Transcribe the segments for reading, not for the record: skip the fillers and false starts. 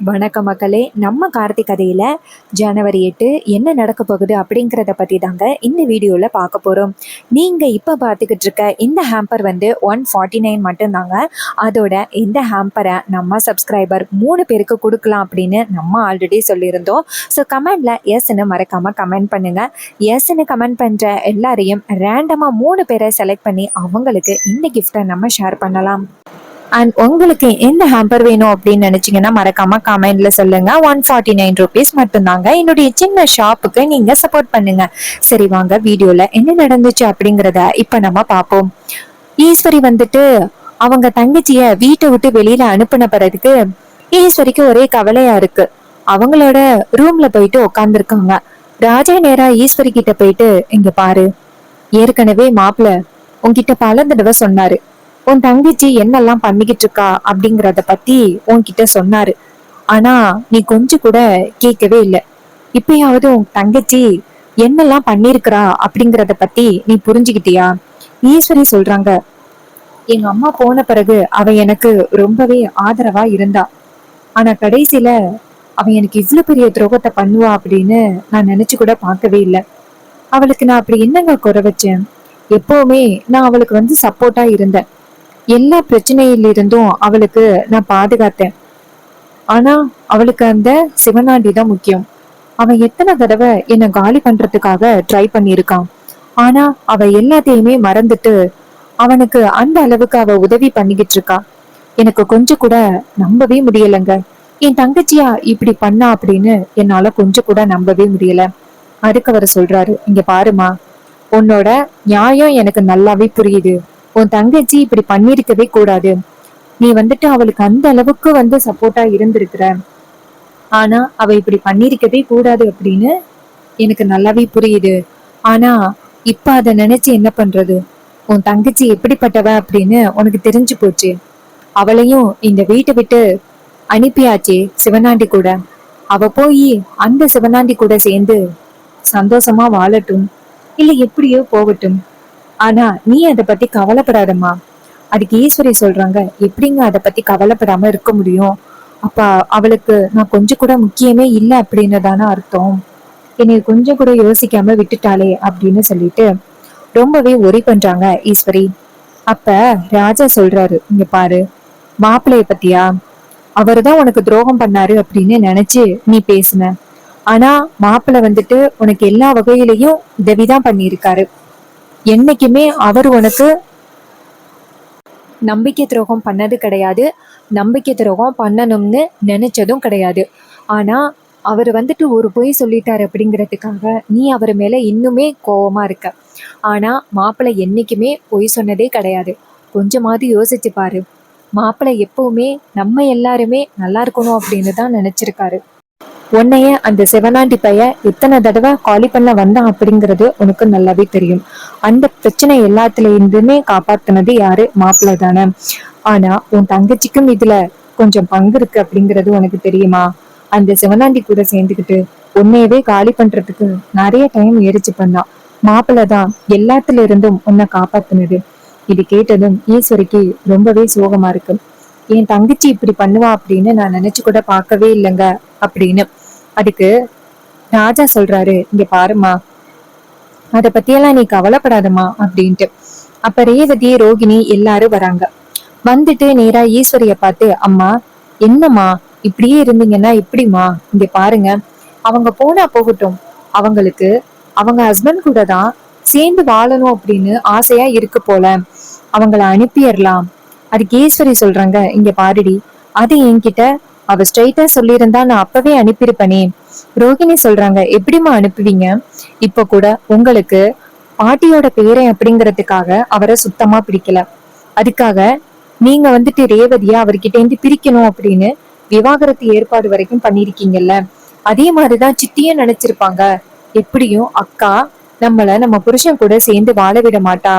வணக்கம் மக்களே. நம்ம கார்த்திக் கதையில ஜனவரி 8 என்ன நடக்க போகுது அப்படிங்கிறத பற்றி தாங்க இந்த வீடியோவில் பார்க்க போகிறோம். நீங்கள் இப்போ பார்த்துக்கிட்டு இருக்க இந்த ஹேம்பர் வந்து 149 மட்டும்தாங்க. அதோட இந்த ஹேம்பரை நம்ம சப்ஸ்கிரைபர் 3 பேருக்கு கொடுக்கலாம் அப்படின்னு நம்ம ஆல்ரெடி சொல்லியிருந்தோம். ஸோ கமெண்டில் எஸ்ன்னு மறக்காமல் கமெண்ட் பண்ணுங்கள். எஸ்ன்னு கமெண்ட் பண்ணுற எல்லாரையும் ரேண்டமாக 3 பேரை செலக்ட் பண்ணி அவங்களுக்கு இந்த கிஃப்டை நம்ம ஷேர் பண்ணலாம். அண்ட் உங்களுக்கு எந்த ஹேம்பர் வேணும் அப்படின்னு நினைச்சீங்கன்னா மறக்காம கமெண்ட்ல சொல்லுங்க. 149 rupees மட்டும்தாங்க. என்னுடைய சின்ன ஷாப்புக்கு நீங்க சப்போர்ட் பண்ணுங்க. சரி வாங்க வீடியோல என்ன நடந்துச்சு அப்படிங்கிறத இப்ப நம்ம பார்ப்போம். ஈஸ்வரி வந்துட்டு அவங்க தங்கச்சிய வீட்டை விட்டு வெளியில அனுப்பின பிறகு ஈஸ்வரிக்கு ஒரே கவலையா இருக்கு. அவங்களோட ரூம்ல போயிட்டு உட்காந்துருக்காங்க. ராஜா நேரா ஈஸ்வரி கிட்ட போயிட்டு, இங்க பாரு, ஏற்கனவே மாப்பிள்ள உன்கிட்ட பல தடவை சொன்னாரு, உன் தங்கச்சி என்னெல்லாம் பண்ணிக்கிட்டு இருக்கா அப்படிங்கறத பத்தி உன்கிட்ட சொன்னாரு. ஆனா நீ கொஞ்சம் கூட கேட்கவே இல்லை. இப்பயாவது உன் தங்கச்சி என்னெல்லாம் பண்ணிருக்கிறா அப்படிங்கறத பத்தி நீ புரிஞ்சுக்கிட்டியா? ஈஸ்வரி சொல்றாங்க, எங்க அம்மா போன பிறகு அவ எனக்கு ரொம்பவே ஆதரவா இருந்தா. ஆனா கடைசியில அவ எனக்கு இவ்வளவு பெரிய துரோகத்தை பண்ணுவா அப்படின்னு நான் நினைச்சு கூட பார்க்கவே இல்லை. அவளுக்கு நான் அப்படி என்னங்க குறை வச்சேன்? எப்பவுமே நான் அவளுக்கு வந்து சப்போர்ட்டா இருந்தேன். எல்லா பிரச்சனையிலிருந்தும் அவளுக்கு நான் பாதுகாத்தேன். ஆனா அவளுக்கு அந்த சிவனாண்டி தான் முக்கியம். அவன் எத்தனை தடவை என்னை காலி பண்றதுக்காக ட்ரை பண்ணியிருக்கான். ஆனா அவ எல்லாத்தையுமே மறந்துட்டு அவனுக்கு அந்த அளவுக்கு அவ உதவி பண்ணிக்கிட்டு இருக்கா. எனக்கு கொஞ்சம் கூட நம்பவே முடியலங்க. என் தங்கச்சியா இப்படி பண்ணா அப்படின்னு என்னால கொஞ்சம் கூட நம்பவே முடியல. அதுக்கு அவர் சொல்றாரு, இங்க பாருமா, உன்னோட நியாயம் எனக்கு நல்லாவே புரியுது. உன் தங்கச்சி இப்படி பண்ணிருக்கவே கூடாது. நீ வந்துட்டு அவளுக்கு அந்த அளவுக்கு வந்து சப்போர்ட்டா இருந்திருக்கிற. ஆனா அவ இப்படி பண்ணிருக்கவே கூடாது அப்படின்னு எனக்கு நல்லாவே புரியுது. ஆனா இப்ப அத நினைச்சு என்ன பண்றது? உன் தங்கச்சி எப்படிப்பட்டவ அப்படின்னு உனக்கு தெரிஞ்சு போச்சு. அவளையும் இந்த வீட்டை விட்டு அனுப்பியாச்சே சிவனாண்டி கூட. அவ போய் அந்த சிவனாண்டி கூட சேர்ந்து சந்தோஷமா வாழட்டும், இல்ல எப்படியோ போகட்டும். ஆனா நீ அதை பத்தி கவலைப்படாதம்மா. அதுக்கு ஈஸ்வரி சொல்றாங்க, எப்படிங்க அதை பத்தி கவலைப்படாம இருக்க முடியும்? அப்ப அவளுக்கு நான் கொஞ்சம் கூட முக்கியமே இல்லை அப்படின்னு தானே அர்த்தம். என்னை கொஞ்சம் கூட யோசிக்காம விட்டுட்டாளே அப்படின்னு சொல்லிட்டு ரொம்பவே ஒரி பண்றாங்க ஈஸ்வரி. அப்ப ராஜா சொல்றாரு, இங்க பாரு, மாப்பிள்ளைய பத்தியா, அவருதான் உனக்கு துரோகம் பண்ணாரு அப்படின்னு நினைச்சு நீ பேசுன. ஆனா மாப்பிள்ளை வந்துட்டு உனக்கு எல்லா வகையிலையும் உதவிதான் பண்ணியிருக்காரு. என்னைக்குமே அவர் உனக்கு நம்பிக்கை துரோகம் பண்ணது கிடையாது. நம்பிக்கை துரோகம் பண்ணணும்னு நினைச்சதும் கிடையாது. ஆனா அவர் வந்துட்டு ஒரு பொய் சொல்லிட்டாரு அப்படிங்கிறதுக்காக நீ அவர் மேல இன்னுமே கோவமா இருக்க. ஆனா மாப்பிள்ளை என்னைக்குமே பொய் சொன்னதே கிடையாது. கொஞ்சமாவது யோசிச்சு பாரு. மாப்பிள்ளை எப்பவுமே நம்ம எல்லாருமே நல்லா இருக்கணும் அப்படின்னு தான் நினைச்சிருக்காரு. உன்னைய அந்த சிவனாண்டி பைய எத்தனை தடவை காலி பண்ண வந்தான் அப்படிங்கிறது உனக்கு நல்லாவே தெரியும். அந்த பிரச்சனை எல்லாத்துல இருந்துமே காப்பாத்தினது யாரு? மாப்பிள்ளை தானே. ஆனா உன் தங்கச்சிக்கும் இதுல கொஞ்சம் பங்கு இருக்கு அப்படிங்கிறது உனக்கு தெரியுமா? அந்த சிவனாண்டி கூட சேர்ந்துக்கிட்டு உன்னையவே காலி பண்றதுக்கு நிறைய டைம் முயற்சி பண்ணான். மாப்பிள்ளை தான் எல்லாத்துல இருந்தும் உன்னை காப்பாத்தினது. இது கேட்டதும் ஈஸ்வரிக்கு ரொம்பவே சோகமா இருக்கு. என் தங்கச்சி இப்படி பண்ணுவா அப்படின்னு நான் நினைச்சு கூட பார்க்கவே இல்லைங்க அப்படின்னு. அதுக்கு ராஜா சொல்றாரு, இங்க பாருமா, அத பத்தியெல்லாம் நீ கவலைப்படாதமா அப்படின்ட்டு. அப்ப ரேவதி, ரோகிணி எல்லாரும் வராங்க. வந்துட்டு நேரா ஈஸ்வரிய பார்த்து, அம்மா என்னம்மா இப்படியே இருந்தீங்கன்னா எப்படிமா? இங்க பாருங்க, அவங்க போனா போகட்டும். அவங்களுக்கு அவங்க ஹஸ்பண்ட் கூட தான் சேர்ந்து வாழணும் அப்படின்னு ஆசையா இருக்கு போல. அவங்கள அனுப்பிடலாம். அதுக்கு ஈஸ்வரி சொல்றாங்க, இங்க பாருடி, அது என்கிட்ட அவ ஸ்ட்ரைட்டா சொல்லியிருந்தா நான் அப்பவே அனுப்பியிருப்பனே. ரோகிணி சொல்றாங்க, எப்படிமா அனுப்புவீங்க? இப்ப கூட உங்களுக்கு பாட்டியோட பேரை அப்படிங்கறதுக்காக அவரை சுத்தமா பிடிக்கல. அதுக்காக நீங்க வந்துட்டு ரேவதியா அவர்கிட்ட இருந்து பிரிக்கணும் அப்படின்னு விவாகரத்து ஏற்பாடு வரைக்கும் பண்ணிருக்கீங்கல்ல. அதே மாதிரிதான் சித்தியும் நினைச்சிருப்பாங்க. எப்படியும் அக்கா நம்ம புருஷன் கூட சேர்ந்து வாழ விட மாட்டா.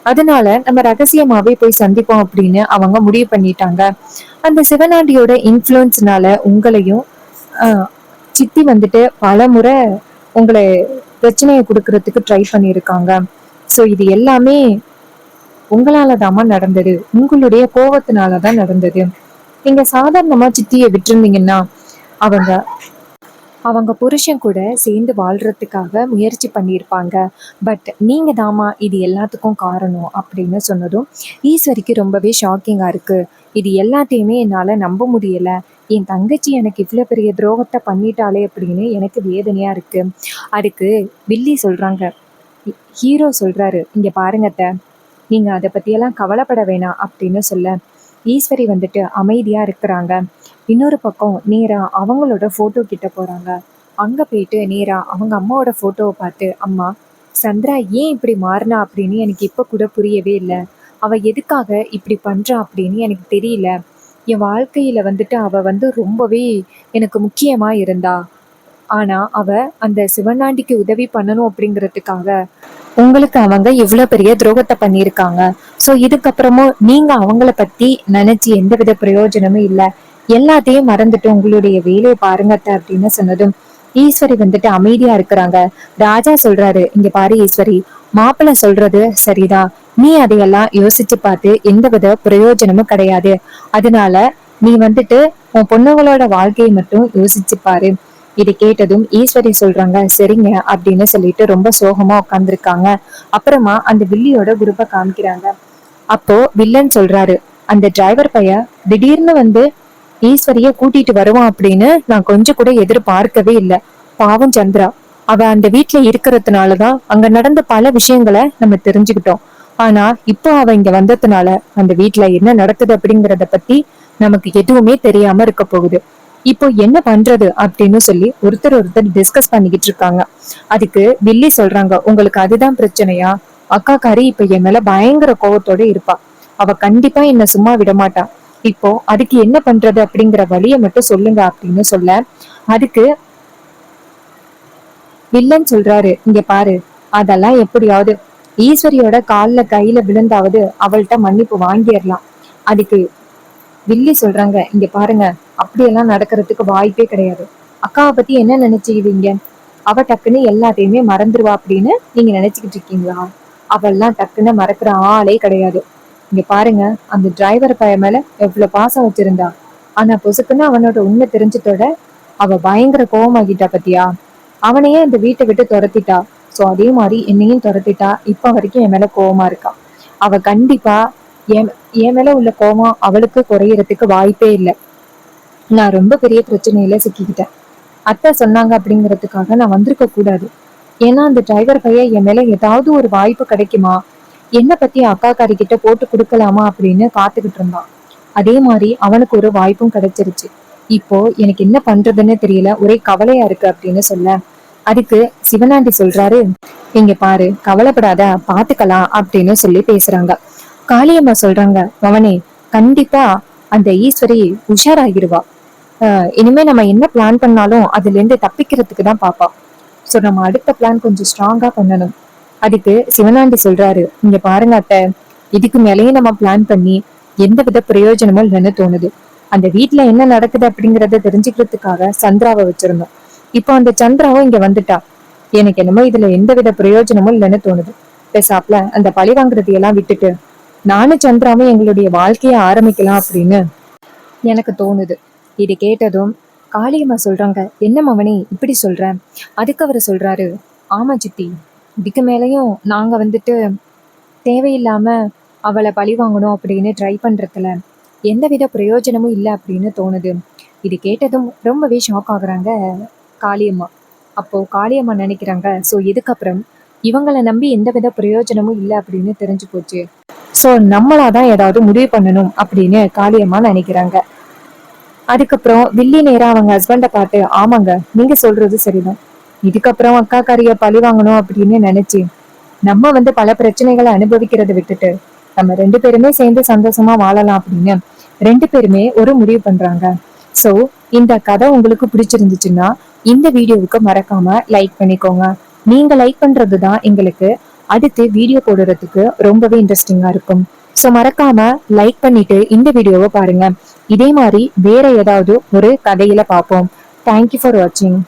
அதனால நம்ம ரகசியமாவே போய் சந்திப்போம் அப்படின்னு அவங்க முடிவு பண்ணிட்டாங்க. அந்த சிவனாண்டியோட இன்ஃப்ளூயன்ஸ்னால உங்களையும் சித்தி வந்துட்டு பல முறை உங்களை பிரச்சனையை கொடுக்கறதுக்கு ட்ரை பண்ணியிருக்காங்க. ஸோ இது எல்லாமே உங்களாலதாமா நடந்தது. உங்களுடைய கோபத்தினாலதான் நடந்தது. நீங்க சாதாரணமா சித்தியை விட்டுருந்தீங்கன்னா அவங்க அவங்க புருஷன் கூட சேர்ந்து வாழ்றதுக்காக முயற்சி பண்ணியிருப்பாங்க. பட் நீங்க தாம்மா இது எல்லாத்துக்கும் காரணம் அப்படின்னு சொன்னதும் ஈஸ்வரிக்கு ரொம்பவே ஷாக்கிங்காக இருக்குது. இது எல்லாத்தையுமே என்னால் நம்ப முடியலை. என் தங்கச்சி எனக்கு இவ்வளோ பெரிய துரோகத்தை பண்ணிட்டாளே அப்படின்னு எனக்கு வேதனையாக இருக்குது. அதுக்கு வில்லி சொல்கிறாங்க, ஹீரோ சொல்கிறாரு, இங்கே பாருங்க அத்தை, நீங்கள் அதை பற்றியெல்லாம் கவலைப்பட வேணாம் அப்படின்னு சொல்ல ஈஸ்வரி வந்துட்டு அமைதியாக இருக்கிறாங்க. இன்னொரு பக்கம் நேராக அவங்களோட ஃபோட்டோ கிட்ட போகிறாங்க. அங்கே போயிட்டு நேராக அவங்க அம்மாவோட ஃபோட்டோவை பார்த்து, அம்மா, சந்திரா ஏன் இப்படி மாறினா அப்படின்னு எனக்கு இப்போ கூட புரியவே இல்லை. அவள் எதுக்காக இப்படி பண்ணுறா அப்படின்னு எனக்கு தெரியல. என் வாழ்க்கையில் வந்துட்டு அவள் வந்து ரொம்பவே எனக்கு முக்கியமாக இருந்தா. ஆனால் அவள் அந்த சிவனாண்டிக்கு உதவி பண்ணணும் அப்படிங்கிறதுக்காக உங்களுக்கு அவங்க எவ்வளோ பெரிய துரோகத்தை பண்ணியிருக்காங்க. ஸோ இதுக்கப்புறமும் நீங்கள் அவங்கள பற்றி நினச்சி எந்தவித பிரயோஜனமும் இல்லை. எல்லாத்தையும் மறந்துட்டு உங்களுடைய வேலையை பாருங்கத்த அப்படின்னு சொன்னதும் ஈஸ்வரி வந்துட்டு அமைதியா இருக்கிறாங்க. ராஜா சொல்றாரு, இங்க பாரு ஈஸ்வரி, மாப்பிள்ளை சொல்றது சரிதான். நீ அதையெல்லாம் யோசிச்சு பார்த்து எந்தவித பிரயோஜனமும் கிடையாது. அதனால நீ வந்துட்டு உன் பொண்ணுங்களோட வாழ்க்கையை மட்டும் யோசிச்சு பாரு. இதை கேட்டதும் ஈஸ்வரி சொல்றாங்க, சரிங்க அப்படின்னு சொல்லிட்டு ரொம்ப சோகமா உட்காந்துருக்காங்க. அப்புறமா அந்த வில்லியோட குரூப்பை காமிக்கிறாங்க. அப்போ வில்லன் சொல்றாரு, அந்த டிரைவர் பையன் திடீர்னு வந்து ஈஸ்வரிய கூட்டிட்டு வருவான் அப்படின்னு நான் கொஞ்சம் கூட எதிர்பார்க்கவே இல்லை. பாவம் சந்திரா, அவ அந்த வீட்டுல இருக்கிறதுனாலதான் அங்க நடந்த பல விஷயங்களை நம்ம தெரிஞ்சுக்கிட்டோம். ஆனா இப்போ அவ இங்க வந்ததுனால அந்த வீட்டுல என்ன நடக்குது அப்படிங்கறத பத்தி நமக்கு எதுவுமே தெரியாம இருக்க போகுது. இப்போ என்ன பண்றது அப்படின்னு சொல்லி ஒருத்தர் டிஸ்கஸ் பண்ணிக்கிட்டு இருக்காங்க. அதுக்கு வில்லி சொல்றாங்க, உங்களுக்கு அதுதான் பிரச்சனையா? அக்கா காரி இப்ப என் மேல பயங்கர கோவத்தோட இருப்பா. அவ கண்டிப்பா என்ன சும்மா விட மாட்டா. இப்போ அதுக்கு என்ன பண்றது அப்படிங்கிற வழியை மட்டும் சொல்லுங்க அப்படின்னு சொல்ல அதுக்கு வில்லன் சொல்றாரு, இங்க பாரு, அதெல்லாம் எப்படியாவது ஈஸ்வரியோட கால்ல கையில விழுந்தாவது அவள்கிட்ட மன்னிப்பு வாங்கிடலாம். அதுக்கு வில்லி சொல்றாங்க, இங்க பாருங்க, அப்படியெல்லாம் நடக்கிறதுக்கு வாய்ப்பே கிடையாது. அக்காவை பத்தி என்ன நினைச்சுக்கிட்டீங்க? அவ டக்குன்னு எல்லாத்தையுமே மறந்துடுவா அப்படின்னு நீங்க நினைச்சுக்கிட்டு இருக்கீங்களா? அவள்லாம் டக்குன்னு மறக்கிற ஆளே கிடையாது. இங்க பாருங்க, அந்த டிரைவர் பையன் மேல எவ்வளவு பாசம் வச்சிருந்தா. ஆனா பொசுக்குன்னு அவனோட உண்மை தெரிஞ்சதோட அவ பயங்கர கோவமாகிட்டா பத்தியா. அவனையே இந்த வீட்டை விட்டு துரத்திட்டா. சோ அதே மாதிரி என்னையும் துரத்திட்டா. இப்ப வரைக்கும் என் மேல கோவமா இருக்கா. அவ கண்டிப்பா என் என் மேல உள்ள கோவம் அவளுக்கு குறையறதுக்கு வாய்ப்பே இல்லை. நான் ரொம்ப பெரிய பிரச்சனையில சிக்கிக்கிட்டேன். அத்தை சொன்னாங்க அப்படிங்கிறதுக்காக நான் வந்திருக்க கூடாது. ஏன்னா அந்த டிரைவர் பையன் என் மேல ஏதாவது ஒரு வாய்ப்பு கிடைக்குமா, என்ன பத்தி அக்கா காரி கிட்ட போட்டு கொடுக்கலாமா அப்படின்னு காத்துக்கிட்டு இருந்தான். அதே மாதிரி அவனுக்கு ஒரு வாய்ப்பும் கிடைச்சிருச்சு. இப்போ எனக்கு என்ன பண்றதுன்னு தெரியல, ஒரே கவலையா இருக்கு அப்படின்னு சொல்ல அதுக்கு சிவனாண்டி சொல்றாரு, இங்க பாரு, கவலைப்படாத, பாத்துக்கலாம் அப்படின்னு சொல்லி பேசுறாங்க. காளியம்மா சொல்றாங்க, மவனே, கண்டிப்பா அந்த ஈஸ்வரி உஷாராகிருவா. இனிமே நம்ம என்ன பிளான் பண்ணாலும் அதுல இருந்து தப்பிக்கிறதுக்கு தான் பாப்பா. சோ நம்ம அடுத்த பிளான் கொஞ்சம் ஸ்ட்ராங்கா பண்ணணும். அதுக்கு சிவனாண்டி சொல்றாரு, இங்க பாருங்க அத்தை, இதுக்கு மேலேயே நம்ம பிளான் பண்ணி எந்த வித பிரயோஜனமும் இல்லைன்னு தோணுது. அந்த வீட்டுல என்ன நடக்குது அப்படிங்கறத தெரிஞ்சுக்கிறதுக்காக சந்திராவை வச்சிருந்தோம். இப்போ அந்த சந்திராவும் இங்க வந்துட்டா. எனக்கு என்னமோ இதுல எந்த வித பிரயோஜனமும் இல்லைன்னு தோணுது. பேசாப்ல அந்த பழி வாங்குறது எல்லாம் விட்டுட்டு நானும் சந்திராவும் எங்களுடைய வாழ்க்கைய ஆரம்பிக்கலாம் அப்படின்னு எனக்கு தோணுது. இது கேட்டதும் காளியம்மா சொல்றாங்க, என்ன மவனே இப்படி சொல்ற? அதுக்கு அவர் சொல்றாரு, ஆமா சித்தி, இதுக்கு மேலேயும் நாங்க வந்துட்டு தேவையில்லாம அவளை பழி வாங்கணும் அப்படின்னு ட்ரை பண்றதுல எந்தவித பிரயோஜனமும் இல்லை அப்படின்னு தோணுது. இது கேட்டதும் ரொம்பவே ஷாக் ஆகுறாங்க காளியம்மா. அப்போ காளியம்மா நினைக்கிறாங்க, ஸோ இதுக்கப்புறம் இவங்களை நம்பி எந்தவித பிரயோஜனமும் இல்லை அப்படின்னு தெரிஞ்சு போச்சு. ஸோ நம்மளாதான் ஏதாவது முடிவு பண்ணணும் அப்படின்னு காளியம்மா நினைக்கிறாங்க. அதுக்கப்புறம் வில்லி நேரா அவங்க ஹஸ்பண்டை பார்த்து, ஆமாங்க, நீங்க சொல்றது சரிதான். இதுக்கப்புறம் அக்கா காரிய பழி வாங்கணும் அப்படின்னு நினைச்சு நம்ம வந்து பல பிரச்சனைகளை அனுபவிக்கிறத விட்டுட்டு நம்ம 2 பேருமே சேர்ந்து சந்தோஷமா வாழலாம் அப்படின்னு 2 பேருமே ஒரு முடிவு பண்றாங்க. சோ இந்த கதை உங்களுக்கு பிடிச்சிருந்துச்சுன்னா இந்த வீடியோவுக்கு மறக்காம லைக் பண்ணிக்கோங்க. நீங்க லைக் பண்றதுதான் எங்களுக்கு அடுத்து வீடியோ போடுறதுக்கு ரொம்பவே இன்ட்ரெஸ்டிங்கா இருக்கும். ஸோ மறக்காம லைக் பண்ணிட்டு இந்த வீடியோவை பாருங்க. இதே மாதிரி வேற ஏதாவது ஒரு கதையில பார்ப்போம். தேங்க்யூ ஃபார் வாட்சிங்.